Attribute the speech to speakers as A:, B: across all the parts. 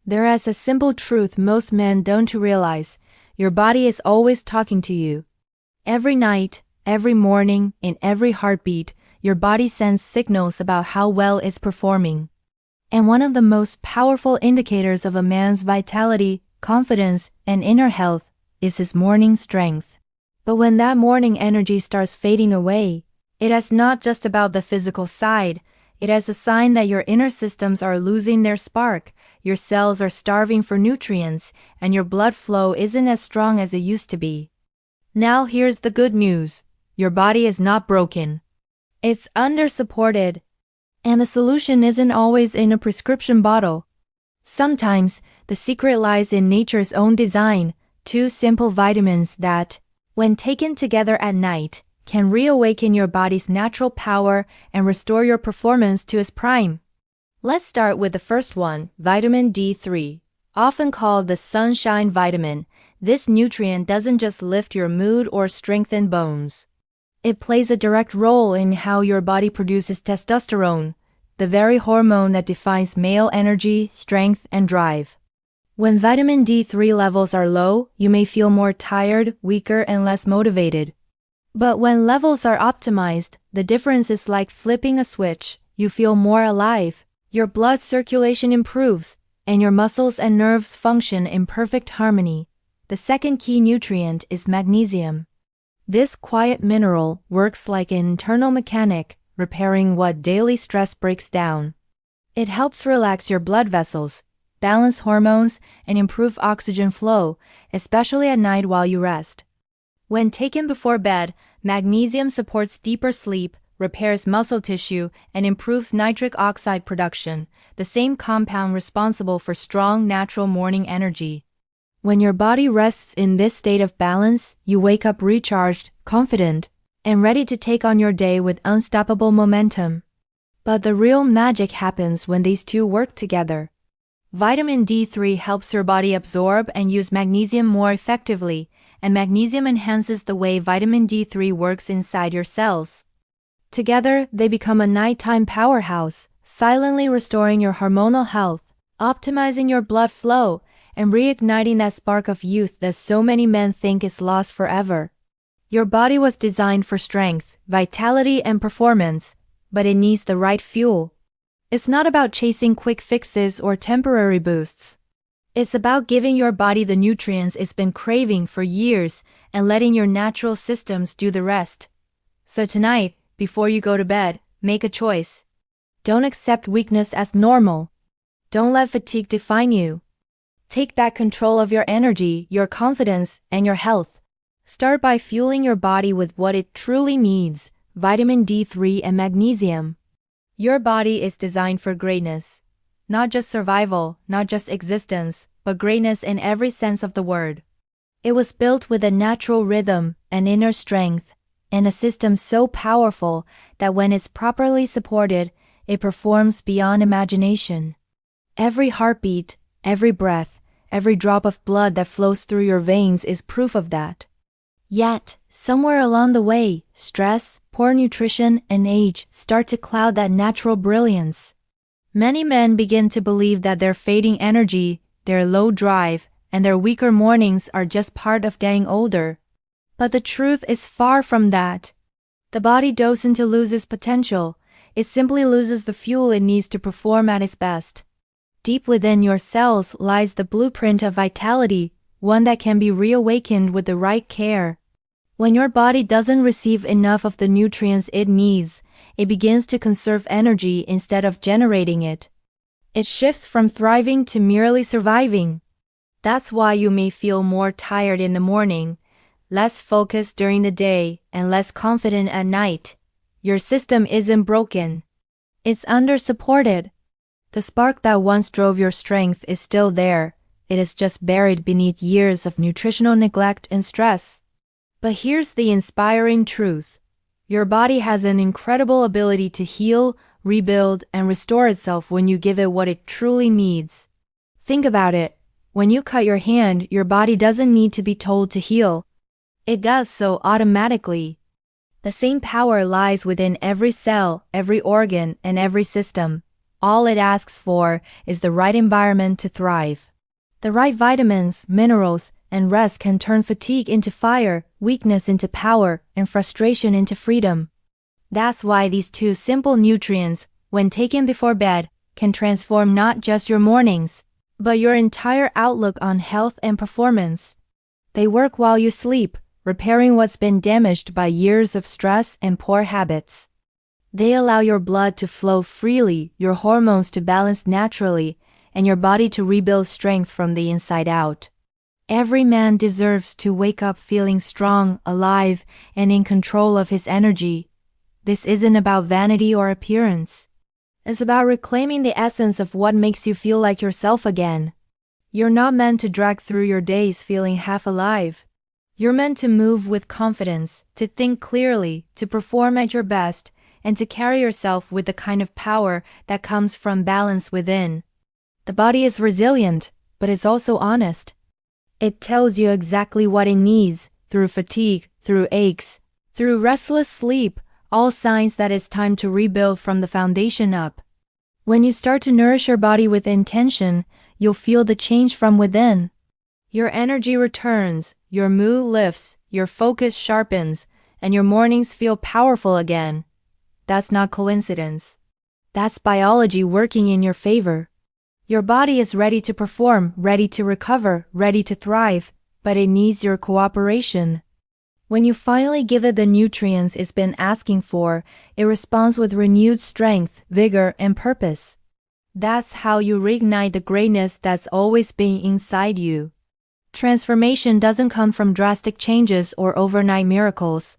A: There is a simple truth most men don't realize. Your body is always talking to you. Every night, every morning, in every heartbeat, your body sends signals about how well it's performing. And one of the most powerful indicators of a man's vitality, confidence, and inner health is his morning strength. But when that morning energy starts fading away, it is not just about the physical side. It is a sign that your inner systems are losing their spark, your cells are starving for nutrients, and your blood flow isn't as strong as it used to be. Now here's the good news. Your body is not broken. It's under-supported. And the solution isn't always in a prescription bottle. Sometimes, the secret lies in nature's own design, two simple vitamins that, when taken together at night, can reawaken your body's natural power and restore your performance to its prime. Let's start with the first one, vitamin D3. Often called the sunshine vitamin, this nutrient doesn't just lift your mood or strengthen bones. It plays a direct role in how your body produces testosterone, the very hormone that defines male energy, strength, and drive. When vitamin D3 levels are low, you may feel more tired, weaker, and less motivated. But when levels are optimized, the difference is like flipping a switch. You feel more alive, your blood circulation improves, and your muscles and nerves function in perfect harmony. The second key nutrient is magnesium. This quiet mineral works like an internal mechanic, repairing what daily stress breaks down. It helps relax your blood vessels, balance hormones, and improve oxygen flow, especially at night while you rest. When taken before bed, magnesium supports deeper sleep, repairs muscle tissue, and improves nitric oxide production, the same compound responsible for strong natural morning energy. When your body rests in this state of balance, you wake up recharged, confident, and ready to take on your day with unstoppable momentum. But the real magic happens when these two work together. Vitamin D3 helps your body absorb and use magnesium more effectively, and magnesium enhances the way vitamin D3 works inside your cells. Together, they become a nighttime powerhouse, silently restoring your hormonal health, optimizing your blood flow, and reigniting that spark of youth that so many men think is lost forever. Your body was designed for strength, vitality, and performance, but it needs the right fuel. It's not about chasing quick fixes or temporary boosts. It's about giving your body the nutrients it's been craving for years and letting your natural systems do the rest. So tonight, before you go to bed, make a choice. Don't accept weakness as normal. Don't let fatigue define you. Take back control of your energy, your confidence, and your health. Start by fueling your body with what it truly needs, vitamin D3 and magnesium. Your body is designed for greatness. Not just survival, not just existence, but greatness in every sense of the word. It was built with a natural rhythm, an inner strength, and a system so powerful that when it's properly supported, it performs beyond imagination. Every heartbeat, every breath, every drop of blood that flows through your veins is proof of that. Yet, somewhere along the way, stress, poor nutrition, and age start to cloud that natural brilliance. Many men begin to believe that their fading energy, their low drive, and their weaker mornings are just part of getting older. But the truth is far from that. The body doesn't lose its potential, it simply loses the fuel it needs to perform at its best. Deep within your cells lies the blueprint of vitality, one that can be reawakened with the right care. When your body doesn't receive enough of the nutrients it needs, it begins to conserve energy instead of generating it. It shifts from thriving to merely surviving. That's why you may feel more tired in the morning, less focused during the day, and less confident at night. Your system isn't broken. It's under-supported. The spark that once drove your strength is still there. It is just buried beneath years of nutritional neglect and stress. But here's the inspiring truth. Your body has an incredible ability to heal, rebuild, and restore itself when you give it what it truly needs. Think about it. When you cut your hand, your body doesn't need to be told to heal. It does so automatically. The same power lies within every cell, every organ, and every system. All it asks for is the right environment to thrive. The right vitamins, minerals, and rest can turn fatigue into fire, weakness into power, and frustration into freedom. That's why these two simple nutrients, when taken before bed, can transform not just your mornings, but your entire outlook on health and performance. They work while you sleep, repairing what's been damaged by years of stress and poor habits. They allow your blood to flow freely, your hormones to balance naturally, and your body to rebuild strength from the inside out. Every man deserves to wake up feeling strong, alive, and in control of his energy. This isn't about vanity or appearance. It's about reclaiming the essence of what makes you feel like yourself again. You're not meant to drag through your days feeling half alive. You're meant to move with confidence, to think clearly, to perform at your best, and to carry yourself with the kind of power that comes from balance within. The body is resilient, but it's also honest. It tells you exactly what it needs, through fatigue, through aches, through restless sleep, all signs that it's time to rebuild from the foundation up. When you start to nourish your body with intention, you'll feel the change from within. Your energy returns, your mood lifts, your focus sharpens, and your mornings feel powerful again. That's not coincidence. That's biology working in your favor. Your body is ready to perform, ready to recover, ready to thrive, but it needs your cooperation. When you finally give it the nutrients it's been asking for, it responds with renewed strength, vigor, and purpose. That's how you reignite the greatness that's always been inside you. Transformation doesn't come from drastic changes or overnight miracles.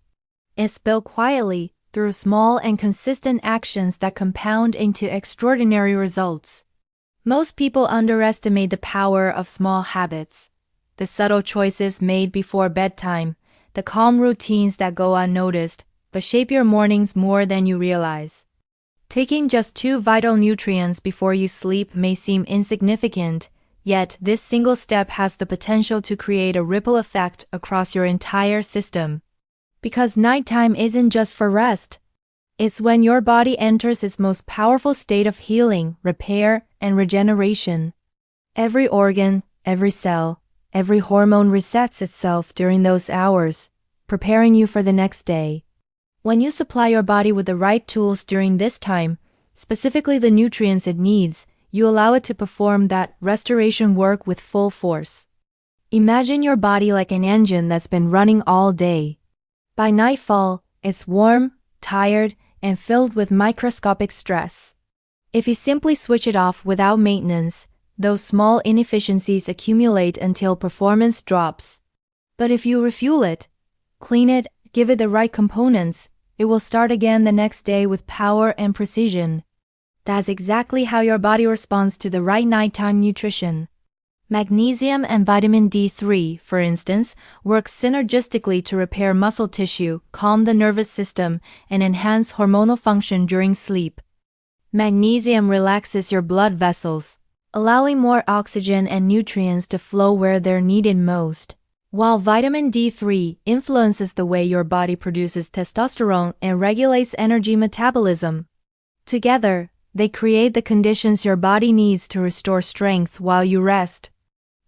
A: It's built quietly, through small and consistent actions that compound into extraordinary results. Most people underestimate the power of small habits. The subtle choices made before bedtime, the calm routines that go unnoticed, but shape your mornings more than you realize. Taking just 2 vital nutrients before you sleep may seem insignificant, yet this single step has the potential to create a ripple effect across your entire system. Because nighttime isn't just for rest. It's when your body enters its most powerful state of healing, repair, and regeneration. Every organ, every cell, every hormone resets itself during those hours, preparing you for the next day. When you supply your body with the right tools during this time, specifically the nutrients it needs, you allow it to perform that restoration work with full force. Imagine your body like an engine that's been running all day. By nightfall, it's warm, tired, and filled with microscopic stress. If you simply switch it off without maintenance, those small inefficiencies accumulate until performance drops. But if you refuel it, clean it, give it the right components, it will start again the next day with power and precision. That's exactly how your body responds to the right nighttime nutrition. Magnesium and vitamin D3, for instance, work synergistically to repair muscle tissue, calm the nervous system, and enhance hormonal function during sleep. Magnesium relaxes your blood vessels, allowing more oxygen and nutrients to flow where they're needed most, while vitamin D3 influences the way your body produces testosterone and regulates energy metabolism. Together, they create the conditions your body needs to restore strength while you rest.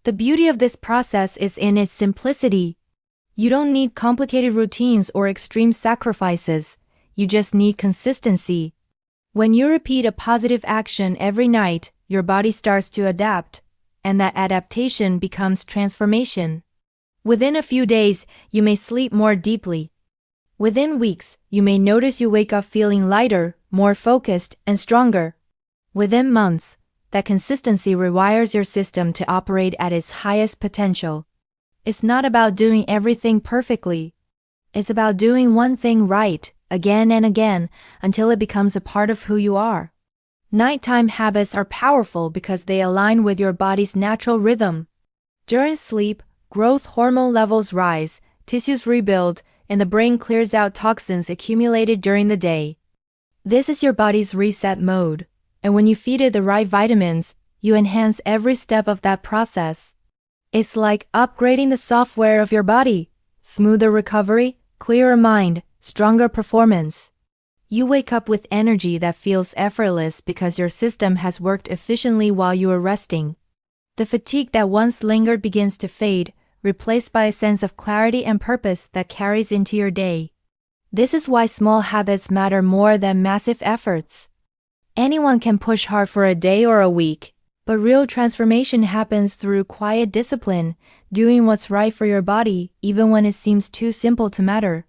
A: The beauty of this process is in its simplicity. You don't need complicated routines or extreme sacrifices, you just need consistency. When you repeat a positive action every night, your body starts to adapt, and that adaptation becomes transformation. Within a few days, you may sleep more deeply. Within weeks, you may notice you wake up feeling lighter, more focused, and stronger. Within months, that consistency rewires your system to operate at its highest potential. It's not about doing everything perfectly. It's about doing one thing right, again and again, until it becomes a part of who you are. Nighttime habits are powerful because they align with your body's natural rhythm. During sleep, growth hormone levels rise, tissues rebuild, and the brain clears out toxins accumulated during the day. This is your body's reset mode, and when you feed it the right vitamins, you enhance every step of that process. It's like upgrading the software of your body. Smoother recovery, clearer mind, stronger performance. You wake up with energy that feels effortless because your system has worked efficiently while you were resting. The fatigue that once lingered begins to fade, replaced by a sense of clarity and purpose that carries into your day. This is why small habits matter more than massive efforts. Anyone can push hard for a day or a week, but real transformation happens through quiet discipline, doing what's right for your body even when it seems too simple to matter.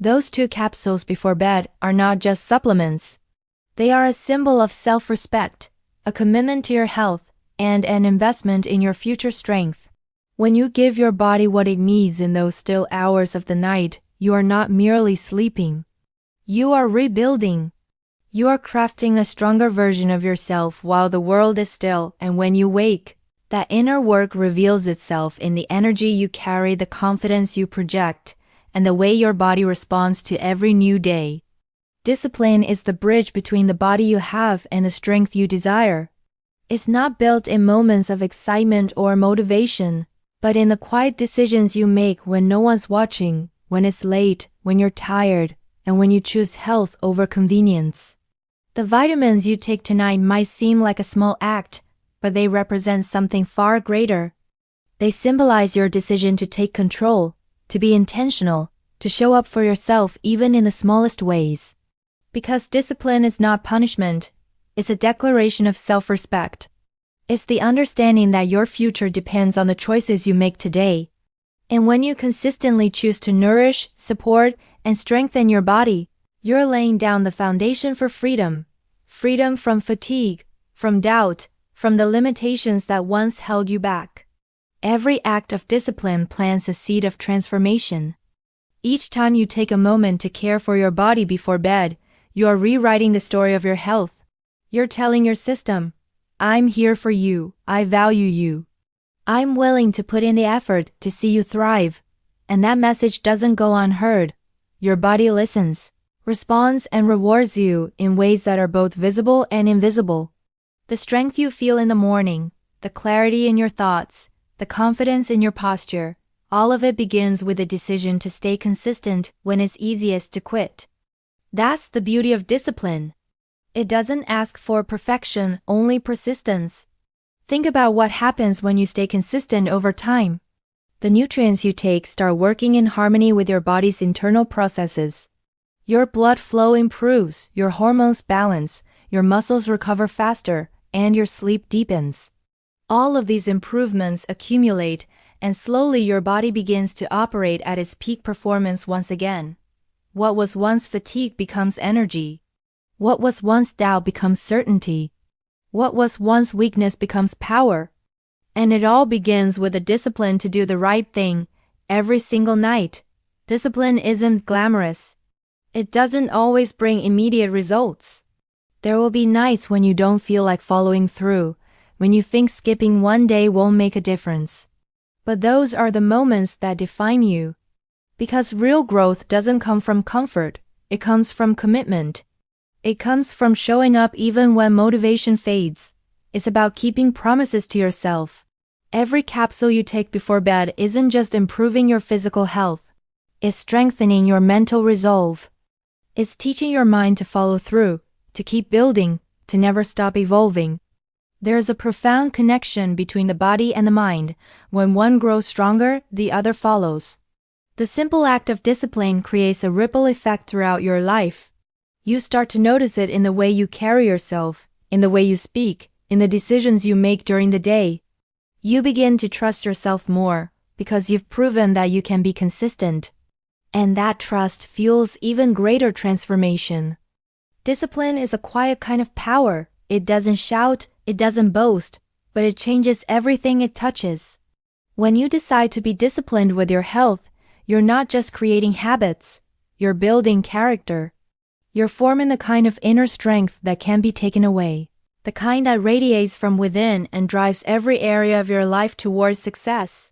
A: Those 2 capsules before bed are not just supplements. They are a symbol of self-respect, a commitment to your health, and an investment in your future strength. When you give your body what it needs in those still hours of the night, you are not merely sleeping. You are rebuilding. You are crafting a stronger version of yourself while the world is still, and when you wake, that inner work reveals itself in the energy you carry, the confidence you project, and the way your body responds to every new day. Discipline is the bridge between the body you have and the strength you desire. It's not built in moments of excitement or motivation, but in the quiet decisions you make when no one's watching, when it's late, when you're tired, and when you choose health over convenience. The vitamins you take tonight might seem like a small act, but they represent something far greater. They symbolize your decision to take control, to be intentional, to show up for yourself even in the smallest ways. Because discipline is not punishment, it's a declaration of self-respect. It's the understanding that your future depends on the choices you make today. And when you consistently choose to nourish, support, and strengthen your body, you're laying down the foundation for freedom. Freedom from fatigue, from doubt, from the limitations that once held you back. Every act of discipline plants a seed of transformation. Each time you take a moment to care for your body before bed, you are rewriting the story of your health. You're telling your system, I'm here for you, I value you. I'm willing to put in the effort to see you thrive. And that message doesn't go unheard. Your body listens, responds, and rewards you in ways that are both visible and invisible. The strength you feel in the morning, the clarity in your thoughts, the confidence in your posture, all of it begins with a decision to stay consistent when it's easiest to quit. That's the beauty of discipline. It doesn't ask for perfection, only persistence. Think about what happens when you stay consistent over time. The nutrients you take start working in harmony with your body's internal processes. Your blood flow improves, your hormones balance, your muscles recover faster, and your sleep deepens. All of these improvements accumulate, and slowly your body begins to operate at its peak performance once again. What was once fatigue becomes energy. What was once doubt becomes certainty. What was once weakness becomes power. And it all begins with a discipline to do the right thing, every single night. Discipline isn't glamorous. It doesn't always bring immediate results. There will be nights when you don't feel like following through, when you think skipping one day won't make a difference. But those are the moments that define you. Because real growth doesn't come from comfort, it comes from commitment. It comes from showing up even when motivation fades. It's about keeping promises to yourself. Every capsule you take before bed isn't just improving your physical health. It's strengthening your mental resolve. It's teaching your mind to follow through, to keep building, to never stop evolving. There is a profound connection between the body and the mind. When one grows stronger, the other follows. The simple act of discipline creates a ripple effect throughout your life. You start to notice it in the way you carry yourself, in the way you speak, in the decisions you make during the day. You begin to trust yourself more, because you've proven that you can be consistent. And that trust fuels even greater transformation. Discipline is a quiet kind of power. It doesn't shout, it doesn't boast, but it changes everything it touches. When you decide to be disciplined with your health, you're not just creating habits, you're building character. You're forming the kind of inner strength that can't be taken away, the kind that radiates from within and drives every area of your life towards success.